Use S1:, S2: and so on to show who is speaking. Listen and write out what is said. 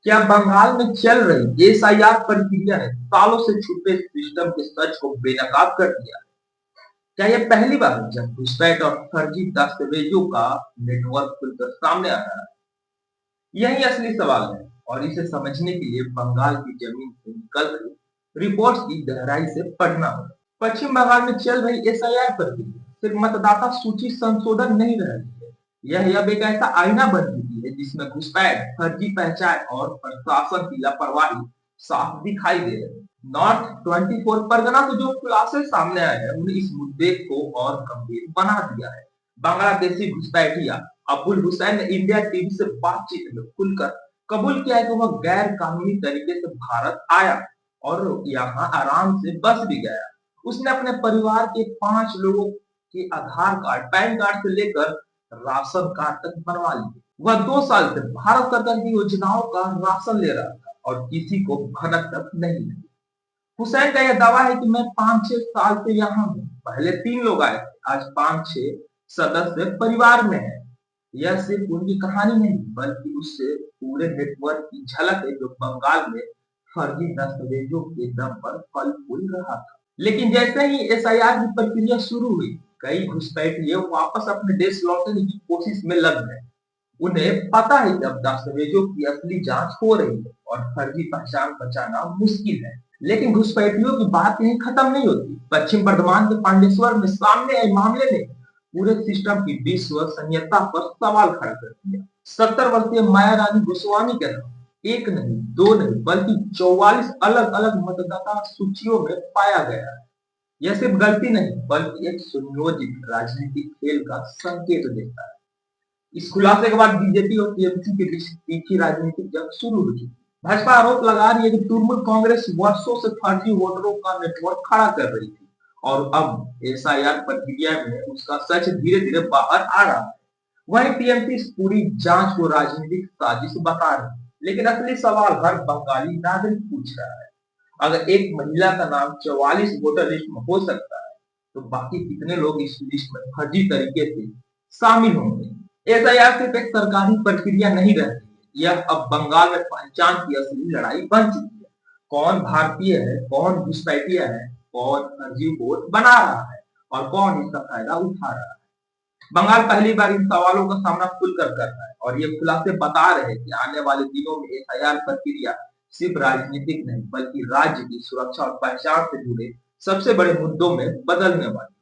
S1: क्या बंगाल में चल रही एसआईआर प्रक्रिया ने सालों से छुपे सिस्टम के सच को बेनकाब कर दिया? क्या यह पहली बार है जब घुसपैठ और फर्जी दस्तावेजों का नेटवर्क खुलकर सामने आ रहा है? यही असली सवाल है और इसे समझने के लिए बंगाल की जमीन से निकल रही रिपोर्ट्स की गहराई से पढ़ना होगा। पश्चिम बंगाल में चल रही एसआईआर प्रक्रिया सिर्फ मतदाता सूची संशोधन नहीं रह रही है। यह अब एक ऐसा आईना बन चुकी है जिसमें घुसपैठ, फर्जी पहचान और प्रशासन की लापरवाही साफ दिखाई दे रही है। नॉर्थ 24 परगना से जो खुलासे सामने आए हैं उन्हें इस मुद्दे को और गंभीर बना दिया है। बांग्लादेशी घुसपैठिया अब्दुल हुसैन ने इंडिया टीवी से बातचीत में खुलकर कबूल किया है कि वह गैर कानूनी तरीके से भारत आया और यहाँ आराम से बस भी गया। उसने अपने परिवार के 5 लोगों के आधार कार्ड, पैन कार्ड से लेकर राशन कार्ड तक बनवा लिए। वह 2 साल से भारत सरकार की योजनाओं का राशन ले रहा था और किसी को भनक तक नहीं लगी। हुसैन का यह दावा है कि मैं 5-6 साल से यहाँ हूँ। पहले 3 लोग आए थे, आज 5-6 सदस्य परिवार में है। यह सिर्फ उनकी कहानी नहीं बल्कि उससे पूरे नेटवर्क की झलक है जो बंगाल में फर्जी दस्तावेजों के दम पर फल फूल रहा था। लेकिन जैसे ही एसआईआर की प्रक्रिया शुरू हुई, कई घुसपैठिए वापस अपने देश लौटने की कोशिश में लग गए। उन्हें पता है कि अब दस्तावेजों की असली जांच हो रही है और फर्जी पहचान बचाना मुश्किल है। लेकिन घुसपैठियों की बात यहीं खत्म नहीं होती। पश्चिम बर्धमान के पांडेश्वर में सामने आए मामले ने पूरे सिस्टम की विश्वसनीयता पर सवाल खड़ा कर दिया। 70 वर्षीय माया रानी गोस्वामी के नाम एक नहीं, दो नहीं, बल्कि 44 अलग अलग मतदाता सूचियों में पाया गया है। यह सिर्फ गलती नहीं बल्कि एक सुनियोजित राजनीतिक खेल का संकेत देता है। इस खुलासे के बाद बीजेपी और टीएमसी के बीच तीखी राजनीतिक जंग शुरू हो चुकी। भाजपा आरोप लगा रही है कि तृणमूल कांग्रेस वर्षों से फर्जी वोटरों का नेटवर्क खड़ा कर रही थी और अब एसआईआर प्रक्रिया में उसका सच धीरे धीरे बाहर आ रहा है। वहीं टीएमसी इस पूरी जांच को राजनीतिक साजिश बता रही है। लेकिन असली सवाल हर बंगाली नागरिक पूछ रहा है, अगर एक महिला का नाम 44 वोटर लिस्ट में हो सकता है तो बाकी कितने लोग इस लिस्ट में फर्जी तरीके से शामिल होंगे? एसआईआर सिर्फ एक सरकारी प्रक्रिया नहीं रहती, यह अब बंगाल में पहचान की असली लड़ाई बन चुकी है। कौन भारतीय है, कौन घुसपैठिया है, कौन फर्जी वोट बना रहा है और कौन इसका फायदा उठा रहा है। बंगाल पहली बार इन सवालों का सामना खुलकर कर रहा है और ये खुलासे बता रहे हैं कि आने वाले दिनों में एसआईआर प्रक्रिया सिर्फ राजनीतिक नहीं बल्कि राज्य की सुरक्षा और पहचान से जुड़े सबसे बड़े मुद्दों में बदलने वाली है।